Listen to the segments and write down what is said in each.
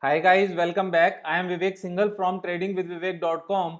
Hi guys, welcome back. I am Vivek Singhal from tradingwithvivek.com।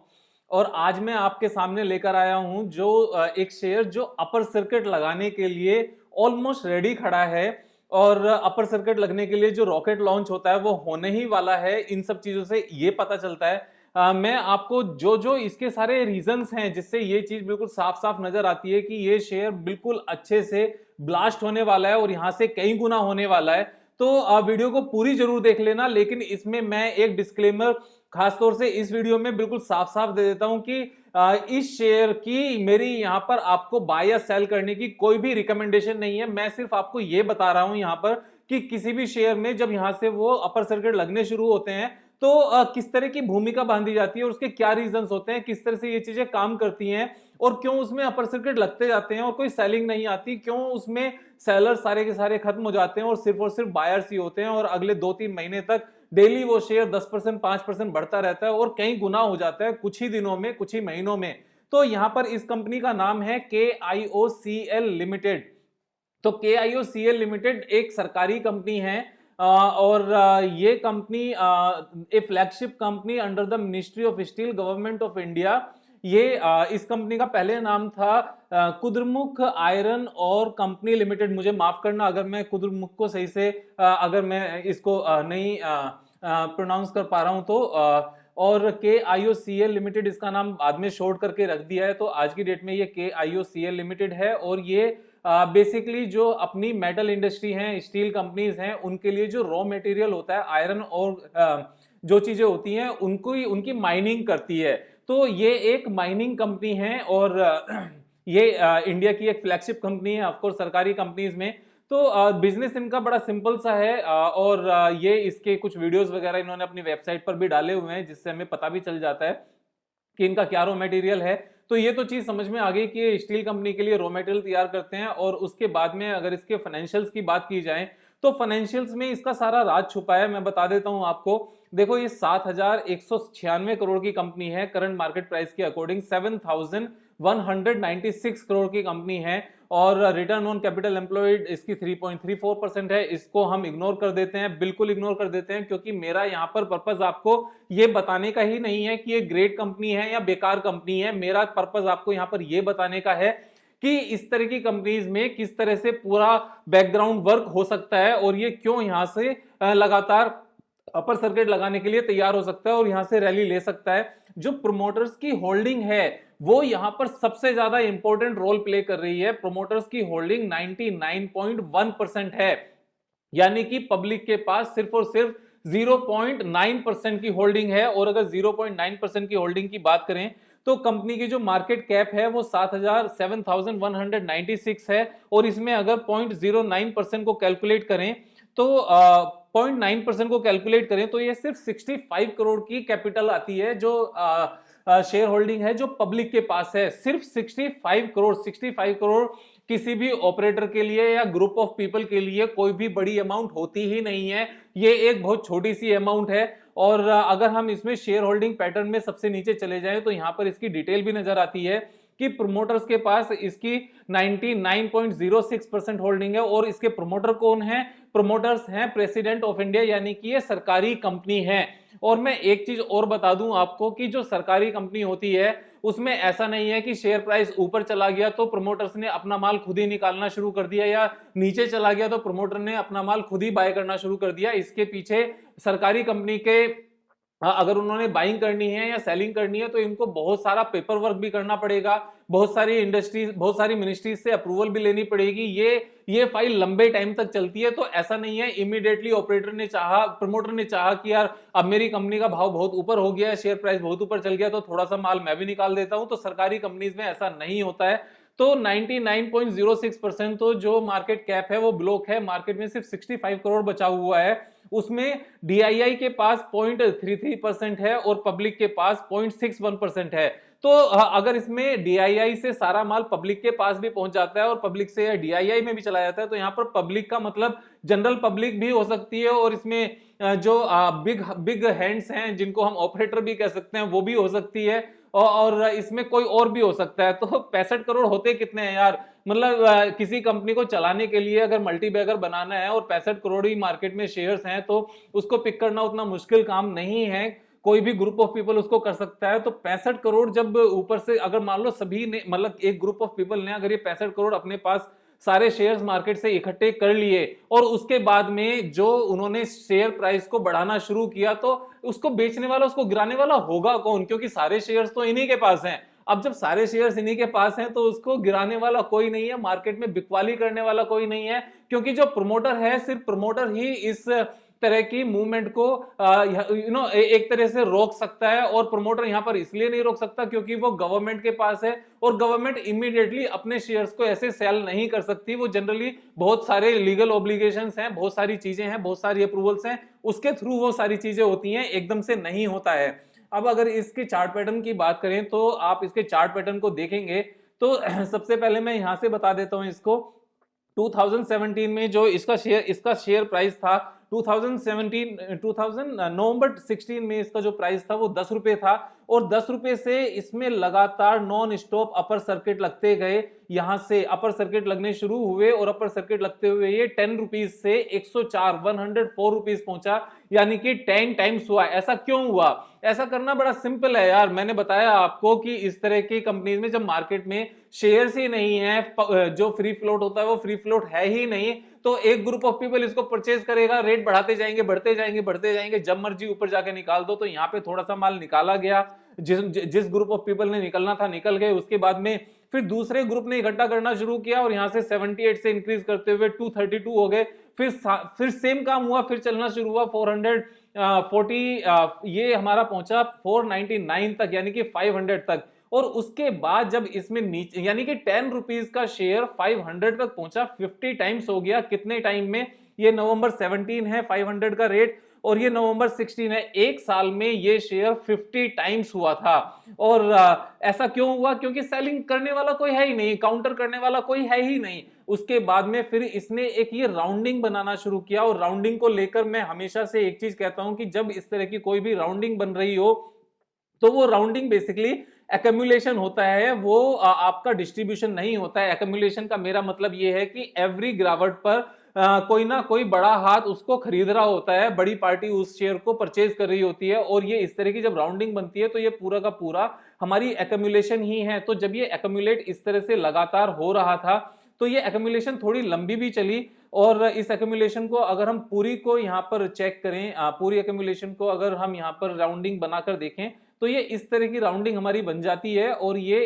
और आज मैं आपके सामने लेकर आया हूं जो एक शेयर जो अपर सर्किट लगाने के लिए ऑलमोस्ट रेडी खड़ा है। और अपर सर्किट लगने के लिए जो रॉकेट लॉन्च होता है वो होने ही वाला है। इन सब चीजों से ये पता चलता है। मैं आपको जो जो इसके सारे रीजंस हैं जिससे ये चीज बिल्कुल साफ साफ नजर आती है कि ये शेयर बिल्कुल अच्छे से ब्लास्ट होने वाला है और यहां से कई गुना होने वाला है। तो वीडियो को पूरी जरूर देख लेना, लेकिन इसमें मैं एक डिस्क्लेमर खासतौर से इस वीडियो में बिल्कुल साफ साफ दे देता हूं कि इस शेयर की मेरी यहां पर आपको बाय या सेल करने की कोई भी रिकमेंडेशन नहीं है। मैं सिर्फ आपको यह बता रहा हूं यहां पर कि किसी भी शेयर में जब यहां से वो अपर सर्किट लगने शुरू होते हैं तो किस तरह की भूमिका बांधी जाती है और उसके क्या रीजंस होते हैं, किस तरह से ये चीजें काम करती हैं और क्यों उसमें अपर सर्किट लगते जाते हैं और कोई सेलिंग नहीं आती, क्यों उसमें सेलर सारे के सारे खत्म हो जाते हैं और सिर्फ बायर्स ही होते हैं और अगले 2-3 महीने तक डेली वो शेयर 10% 5% बढ़ता रहता है और कई गुना हो जाता है कुछ ही दिनों में, कुछ ही महीनों में। तो यहां पर इस कंपनी का नाम है KIOCL लिमिटेड। तो KIOCL लिमिटेड एक सरकारी कंपनी है और ये company A flagship company under the ministry of steel, government of India. ये इस कंपनी का पहले नाम था कुद्रमुख आयरन और कंपनी लिमिटेड। मुझे माफ करना अगर मैं कुद्रमुख को सही से अगर मैं इसको नहीं प्रोनाउंस कर पा रहा हूं तो और KIOCL लिमिटेड इसका नाम बाद में शॉर्ट करके रख दिया है। तो आज की डेट में ये KIOCL लिमिटेड है और ये बेसिकली जो अपनी मेटल इंडस्ट्री है, स्टील कंपनीज हैं, उनके लिए जो रॉ मटेरियल होता है आयरन और जो चीजें होती हैं उनको ही उनकी माइनिंग करती है। तो ये एक माइनिंग कंपनी है और ये इंडिया की एक फ्लैगशिप कंपनी है ऑफकोर्स सरकारी कंपनीज में। तो बिजनेस इनका बड़ा सिंपल सा है और ये इसके कुछ वीडियोस वगैरह इन्होंने अपनी वेबसाइट पर भी डाले हुए हैं जिससे हमें पता भी चल जाता है कि इनका क्या रॉ मटेरियल है। तो ये तो चीज समझ में आ गई कि ये स्टील कंपनी के लिए रॉ मटेरियल तैयार करते हैं। और उसके बाद में अगर इसके फाइनेंशियल्स की बात की जाए तो फाइनेंशियल्स में इसका सारा राज छुपा है। मैं बता देता हूं आपको। देखो, ये 7,196 करोड़ की कंपनी है। करंट मार्केट प्राइस के अकॉर्डिंग 7,196 करोड़ की कंपनी है और रिटर्न ऑन कैपिटल एम्प्लॉयड इसकी 3.34% है। इसको हम इग्नोर कर देते हैं, बिल्कुल इग्नोर कर देते हैं, क्योंकि मेरा यहां पर पर्पस आपको ये बताने का ही नहीं है कि ये ग्रेट कंपनी है या बेकार कंपनी है। मेरा पर्पस आपको यहां पर ये बताने का है कि इस तरह की कंपनीज में किस तरह से पूरा बैकग्राउंड वर्क हो सकता है और ये क्यों यहां से लगातार अपर सर्किट लगाने के लिए तैयार हो सकता है और यहां से रैली ले सकता है। जो प्रोमोटर्स की होल्डिंग है वो यहां पर सबसे ज्यादा इंपॉर्टेंट रोल प्ले कर रही है। प्रोमोटर्स की होल्डिंग 99.1% है, यानी कि पब्लिक के पास सिर्फ और सिर्फ 0.9% की होल्डिंग है। और अगर 0.9% की होल्डिंग की बात करें तो कंपनी की जो मार्केट कैप है वो 7,196 है और इसमें अगर 0.09% को कैलकुलेट करें तो 0.9% को कैलकुलेट करें तो ये सिर्फ 65 करोड़ की कैपिटल आती है जो शेयर होल्डिंग है जो पब्लिक के पास है। सिर्फ 65 करोड़ किसी भी ऑपरेटर के लिए या ग्रुप ऑफ पीपल के लिए कोई भी बड़ी अमाउंट होती ही नहीं है। ये एक बहुत छोटी सी अमाउंट है। और अगर हम इसमें शेयर होल्डिंग पैटर्न में सबसे नीचे चले जाएं तो यहां पर इसकी डिटेल भी नजर आती है कि प्रोमोटर्स के पास इसकी 99.06% होल्डिंग है। और इसके प्रोमोटर कौन है? प्रोमोटर्स हैं प्रेसिडेंट ऑफ इंडिया, यानी कि ये सरकारी कंपनी है। और मैं एक चीज और बता दूं आपको कि जो सरकारी कंपनी होती है उसमें ऐसा नहीं है कि शेयर प्राइस ऊपर चला गया तो प्रोमोटर्स ने अपना माल खुद ही निकालना शुरू कर दिया या नीचे चला गया तो प्रोमोटर ने अपना माल खुद ही बाय करना शुरू कर दिया। इसके पीछे सरकारी कंपनी के अगर उन्होंने बाइंग करनी है या सेलिंग करनी है तो इनको बहुत सारा पेपर वर्क भी करना पड़ेगा, बहुत सारी इंडस्ट्रीज, बहुत सारी मिनिस्ट्रीज से अप्रूवल भी लेनी पड़ेगी। ये फाइल लंबे टाइम तक चलती है। तो ऐसा नहीं है इमीडिएटली ऑपरेटर ने चाहा, प्रमोटर ने चाहा कि यार अब मेरी कंपनी का भाव बहुत ऊपर हो गया है, शेयर प्राइस बहुत ऊपर चल गया तो थोड़ा सा माल मैं भी निकाल देता हूं। तो सरकारी कंपनीज में ऐसा नहीं होता है। तो 99.06% तो जो मार्केट कैप है वो ब्लॉक है। मार्केट में सिर्फ 65 करोड़ बचा हुआ है। उसमें DII के पास 0.33% है और पब्लिक के पास 0.61% है। तो अगर इसमें DII से सारा माल पब्लिक के पास भी पहुंच जाता है और पब्लिक से DII में भी चला जाता है तो यहां पर पब्लिक का मतलब जनरल पब्लिक भी हो सकती है और इसमें जो बिग हैंड्स हैं जिनको हम ऑपरेटर भी कह सकते हैं वो भी हो सकती है। और इसमें कोई और भी हो सकता है। तो 65 करोड़ होते कितने हैं यार? मतलब किसी कंपनी को चलाने के लिए अगर मल्टीबैगर बनाना है और 65 करोड़ ही मार्केट में शेयर्स हैं तो उसको पिक करना उतना मुश्किल काम नहीं है, कोई भी ग्रुप ऑफ पीपल उसको कर सकता है। तो 65 करोड़ जब ऊपर से अगर मान लो सभी ने, मतलब एक ग्रुप ऑफ पीपल ने अगर ये 65 करोड़ अपने पास सारे शेयर्स मार्केट से इकट्ठे कर लिए और उसके बाद में जो उन्होंने शेयर प्राइस को बढ़ाना शुरू किया, तो उसको बेचने वाला, उसको गिराने वाला होगा कौन? क्योंकि सारे शेयर्स तो इन्हीं के पास हैं। अब जब सारे शेयर्स इन्हीं के पास हैं तो उसको गिराने वाला कोई नहीं है, मार्केट में बिकवाली करने वाला कोई नहीं है, क्योंकि जो प्रमोटर है सिर्फ प्रमोटर ही इस तरह की मूवमेंट को एक तरह से रोक सकता है। और प्रमोटर यहां पर इसलिए नहीं रोक सकता क्योंकि वो गवर्नमेंट के पास है और गवर्नमेंट इमीडिएटली अपने शेयर्स को ऐसे सेल नहीं कर सकती। वो जनरली बहुत सारे लीगल ऑब्लिगेशंस हैं, बहुत सारी चीजें हैं, बहुत सारी अप्रूवल्स हैं, उसके थ्रू वो सारी चीजें होती हैं, एकदम से नहीं होता है। अब अगर इसके चार्ट पैटर्न की बात करें तो आप इसके चार्ट पैटर्न को देखेंगे तो सबसे पहले मैं यहां से बता देता हूं इसको। 2017 में जो इसका शेयर प्राइस था, 2017 नवंबर 16 में इसका जो प्राइस था वो 10 रुपए था और 10 रुपए से इसमें लगातार नॉन स्टॉप अपर सर्किट लगते गए। यहां से अपर सर्किट लगने शुरू हुए और अपर सर्किट लगते हुए ये 10 रुपीज से 104 रुपीज पहुंचा, यानी कि 10 टाइम्स हुआ। ऐसा क्यों हुआ? ऐसा करना बड़ा सिंपल है यार। मैंने बताया आपको कि इस तरह की कंपनीज में जब मार्केट में शेयर्स ही नहीं है, जो फ्री फ्लोट होता है वो फ्री फ्लोट है ही नहीं, तो एक ग्रुप ऑफ पीपल इसको परचेज करेगा, रेट बढ़ाते जाएंगे, बढ़ते जाएंगे, बढ़ते जाएंगे, जब मर्जी ऊपर जाके निकाल दो। तो यहाँ पे थोड़ा सा माल निकाला गया, जिस ग्रुप ऑफ पीपल ने निकलना था निकल गए। उसके बाद में फिर दूसरे ग्रुप ने इकट्ठा करना शुरू किया और यहां से 78 से इंक्रीज करते हुए 232 हो गए। फिर सेम काम हुआ, फिर चलना शुरू हुआ 440, ये हमारा पहुंचा 499 तक, यानी कि 500 तक। और उसके बाद जब इसमें नीचे, यानी कि 10 रुपीज का शेयर 500 तक पहुंचा, 50 टाइम्स हो गया। कितने टाइम में? ये नवंबर 17 है 500 का रेट और ये नवंबर 16 है। एक साल में ये शेयर 50 टाइम्स हुआ था। और ऐसा क्यों हुआ? क्योंकि सेलिंग करने वाला कोई है ही नहीं, काउंटर करने वाला कोई है ही नहीं। उसके बाद में फिर इसने एक ये राउंडिंग बनाना शुरू किया और राउंडिंग को लेकर मैं हमेशा से एक चीज कहता हूं कि जब इस तरह की कोई भी राउंडिंग बन रही हो तो वो राउंडिंग बेसिकली एक्यूमुलेशन होता है, वो आपका डिस्ट्रीब्यूशन नहीं होता है। एक्यूमुलेशन का मेरा मतलब ये है कि एवरी गिरावट पर कोई ना कोई बड़ा हाथ उसको खरीद रहा होता है, बड़ी पार्टी उस शेयर को परचेज कर रही होती है। और ये इस तरह की जब राउंडिंग बनती है तो ये पूरा का पूरा हमारी एक्यूमुलेशन ही है। तो जब ये एक्यूमुलेट इस तरह से लगातार हो रहा था तो ये एक्यूमुलेशन थोड़ी लंबी भी चली। और इस एक्यूमुलेशन को अगर हम पूरी को यहाँ पर चेक करें, पूरी एक्यूमुलेशन को अगर हम यहाँ पर राउंडिंग बनाकर देखें तो ये इस तरह की राउंडिंग हमारी बन जाती है। और ये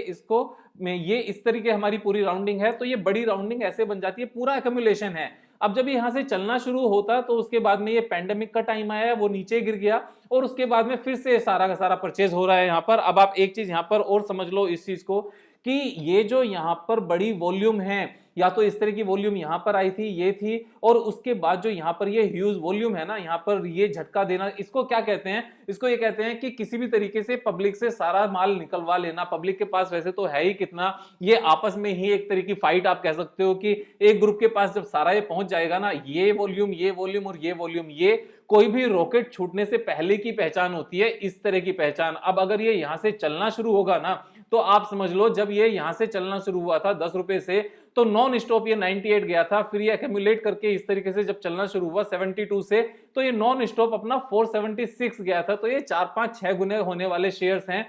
इस तरीके हमारी पूरी राउंडिंग है, तो ये बड़ी राउंडिंग ऐसे बन जाती है, पूरा एक्यूमुलेशन है। अब जब यहां से चलना शुरू होता तो उसके बाद में ये पैंडेमिक का टाइम आया, वो नीचे गिर गया और उसके बाद में फिर से सारा का सारा परचेज हो रहा है यहाँ पर। अब आप एक चीज यहाँ पर और समझ लो इस चीज को कि ये जो यहाँ पर बड़ी वॉल्यूम है, या तो इस तरह की वॉल्यूम यहां पर आई थी, ये थी, और उसके बाद जो यहां पर ये ह्यूज वॉल्यूम है ना, यहां पर ये झटका देना, इसको क्या कहते हैं? इसको ये कहते हैं कि किसी भी तरीके से पब्लिक से सारा माल निकलवा लेना। पब्लिक के पास वैसे तो है ही कितना, ये आपस में ही एक तरह की फाइट आप कह सकते हो कि एक ग्रुप के पास जब सारा ये पहुंच जाएगा ना, ये वॉल्यूम, ये वॉल्यूम और ये वॉल्यूम, ये कोई भी रॉकेट छूटने से पहले की पहचान होती है, इस तरह की पहचान। अब अगर ये यहां से चलना शुरू होगा ना तो आप समझ लो, जब ये यहां से चलना शुरू हुआ था 10 रुपए से, तो नॉन स्टॉप ये 98 गया था, फिर ये एक्यूमुलेट करके इस तरीके से जब चलना शुरू हुआ 72 से, तो ये नॉन स्टॉप अपना 476 गया था। तो ये 4-5-6 गुने होने वाले शेयर्स हैं।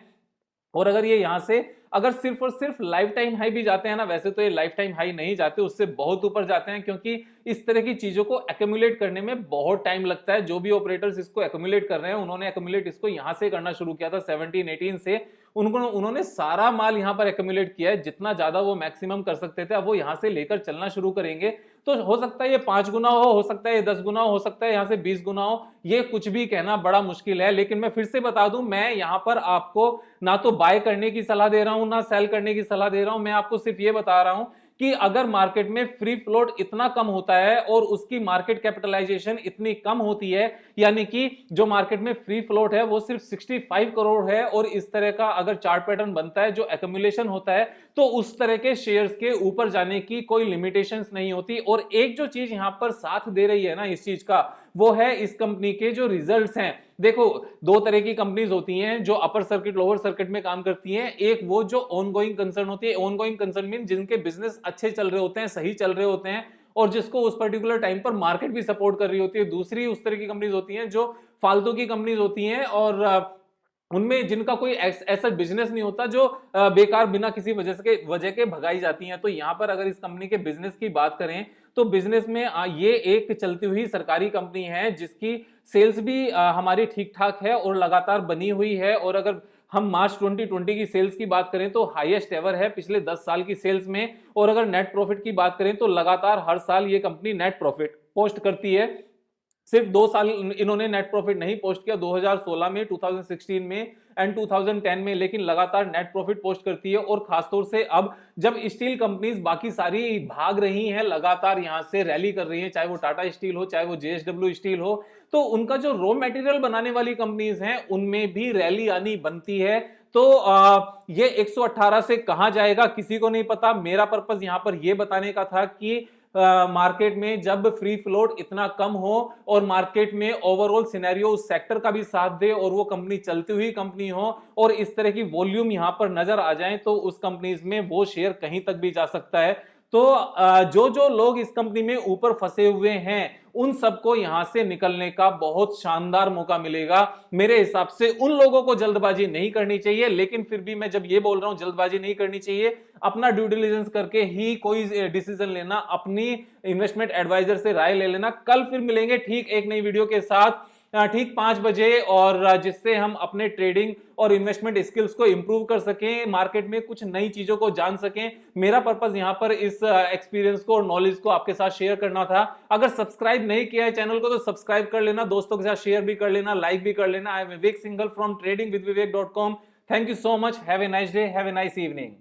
और अगर ये यहां से अगर सिर्फ और सिर्फ लाइफ टाइम हाई भी जाते हैं ना, वैसे तो ये लाइफ टाइम हाई नहीं जाते, उससे बहुत ऊपर जाते हैं, क्योंकि इस तरह की चीजों को एक्यूमुलेट करने में बहुत टाइम लगता है। जो भी ऑपरेटर्स इसको एक्यूमुलेट कर रहे हैं, उन्होंने एक्यूमुलेट इसको यहां से करना शुरू किया था 17-18 से। उन्होंने सारा माल यहां पर एक्यूमुलेट किया है, जितना ज्यादा वो मैक्सिमम कर सकते थे। अब वो यहां से लेकर चलना शुरू करेंगे तो हो सकता है ये 5 गुना हो सकता है ये 10 गुना हो सकता है यहां से 20 गुना हो, ये कुछ भी कहना बड़ा मुश्किल है। लेकिन मैं फिर से बता दूं, मैं यहां पर आपको ना तो बाय करने की सलाह दे रहा हूं ना सेल करने की सलाह दे रहा हूं। मैं आपको सिर्फ ये बता रहा हूं कि अगर मार्केट में फ्री फ्लोट इतना कम होता है और उसकी मार्केट कैपिटलाइजेशन इतनी कम होती है, यानी कि जो मार्केट में फ्री फ्लोट है वो सिर्फ 65 करोड़ है, और इस तरह का अगर चार्ट पैटर्न बनता है जो एक्यूमुलेशन होता है, तो उस तरह के शेयर्स के ऊपर जाने की कोई लिमिटेशंस नहीं होती। और एक जो चीज यहां पर साथ दे रही है ना इस चीज का, वो है इस कंपनी के जो रिजल्ट्स हैं। देखो, दो तरह की कंपनीज होती हैं जो अपर सर्किट लोअर सर्किट में काम करती हैं। एक वो जो ऑनगोइंग कंसर्न होती है, ऑनगोइंग कंसर्न मीन जिनके बिजनेस अच्छे चल रहे होते हैं, सही चल रहे होते हैं और जिसको उस पर्टिकुलर टाइम पर मार्केट भी सपोर्ट कर रही होती है। दूसरी उस तरह की कंपनीज होती हैं जो फालतू की कंपनीज होती हैं और उनमें जिनका कोई ऐसा बिजनेस नहीं होता, जो बेकार बिना किसी वजह के भगाई जाती हैं। तो यहां पर अगर इस कंपनी के बिजनेस की बात करें तो बिजनेस में ये एक चलती हुई सरकारी कंपनी है जिसकी सेल्स भी हमारी ठीक ठाक है और लगातार बनी हुई है। और अगर हम मार्च 2020 की सेल्स की बात करें तो हाईएस्ट एवर है पिछले 10 साल की सेल्स में। और अगर नेट प्रॉफिट की बात करें तो लगातार हर साल ये कंपनी नेट प्रॉफिट पोस्ट करती है। सिर्फ 2 साल इन्होंने नेट प्रॉफिट नहीं पोस्ट किया, 2016 में, 2016 में एंड 2010 में, लेकिन लगातार नेट प्रॉफिट पोस्ट करती है। और खासतौर से अब जब स्टील कंपनीज बाकी सारी भाग रही हैं, लगातार यहां से रैली कर रही हैं, चाहे वो टाटा स्टील हो, चाहे वो जेएसडब्ल्यू स्टील हो, तो उनका जो रॉ मटेरियल बनाने वाली कंपनीज हैं उनमें भी रैली आनी बनती है। तो ये 118 से कहां जाएगा किसी को नहीं पता। मेरा पर्पस यहां पर यह बताने का था कि मार्केट में जब फ्री फ्लोट इतना कम हो और मार्केट में ओवरऑल सिनेरियो उस सेक्टर का भी साथ दे और वो कंपनी चलती हुई कंपनी हो और इस तरह की वॉल्यूम यहां पर नजर आ जाए तो उस कंपनीज में वो शेयर कहीं तक भी जा सकता है। तो जो जो लोग इस कंपनी में ऊपर फंसे हुए हैं उन सबको यहां से निकलने का बहुत शानदार मौका मिलेगा। मेरे हिसाब से उन लोगों को जल्दबाजी नहीं करनी चाहिए, लेकिन फिर भी मैं जब ये बोल रहा हूं जल्दबाजी नहीं करनी चाहिए, अपना ड्यू डिलिजेंस करके ही कोई डिसीजन लेना, अपनी इन्वेस्टमेंट एडवाइजर से राय ले लेना। कल फिर मिलेंगे ठीक एक नई वीडियो के साथ, ठीक 5 बजे, और जिससे हम अपने ट्रेडिंग और इन्वेस्टमेंट स्किल्स को इंप्रूव कर सकें, मार्केट में कुछ नई चीजों को जान सकें। मेरा पर्पस यहां पर इस एक्सपीरियंस को और नॉलेज को आपके साथ शेयर करना था। अगर सब्सक्राइब नहीं किया है चैनल को तो सब्सक्राइब कर लेना, दोस्तों के साथ शेयर भी कर लेना, लाइक भी कर लेना। I am Vivek Singhal from tradingwithvivek.com। Thank you so much. Have a nice day, have a nice evening.